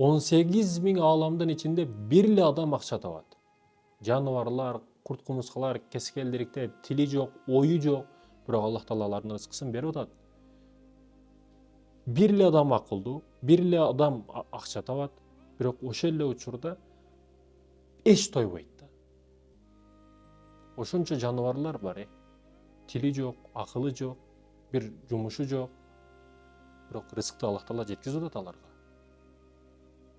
18.000 ааламдын ичинде бир эле адам акча табат. Жаныбарлар, курт кумурскалар, кескелдириктер, тили жок, ою жок, бирок Аллах Таала алардын рызкысын берип атат. Бир эле адам акылдуу, бир эле адам акча табат, бирок ошол эле учурда эч тойбойт да. Ошончо жаныбарлар бар, тили жок, акылы жок, бир жумушу жок, бирок рызыкты Аллах Таала жеткизип атат аларга.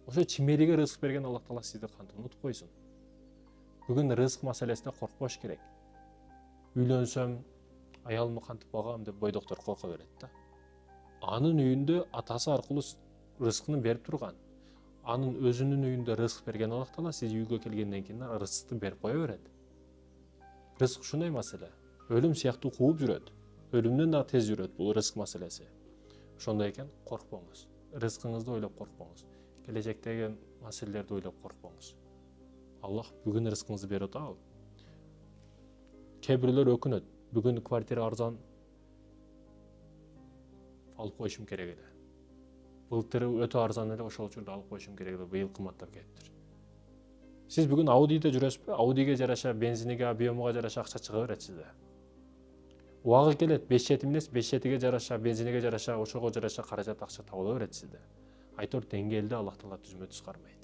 Ошо чимериге рызык берген Аллах Таала сизди кантип унутуп койсун. Бүгүн рызык маселесине коркпош керек. Үйлөнсөм, аялымды кантип багам деп бойдоктор корко берет да. Анын үйүндө атасы аркылуу рызыкны берип турган. Анын өзүнүн үйүндө рызык берген Аллах Таала сиз үйгө келгенден кийин рызыкты берип кое берет. Рызык ушундай маселе. Өлүм сыяктуу кууп жүрөт. Өлүмдөн да тез жүрөт бул рызык маселеси. Ошондой экен, коркпоңуз. Рызкыңызды ойлоп коркпоңуз. Келечектеги маселелерди ойлоп коркпоңуз. Аллах бүгүн рызкыңызды берип атабы? Кээ бирөөлөр өкүнөт. Бүгүн квартира арзан, алып коюшум керек эле. Былтыр өтө арзан эле, ошол учурда алып коюшум керек эле, быйыл кымбаттап кетиптир. Сиз бүгүн Audи'де жүрөсүзбү? Audи'ге жараша, бензиниге, объемуга жараша акча чыга берет сизде. Убагы келет, 5 жети эмес, 5 жетиге жараша, бензиниге жараша, ошого жараша каражат акча табыла берет сизде. Айтор деңгээлде Аллах Таала түзмө түз кармайт.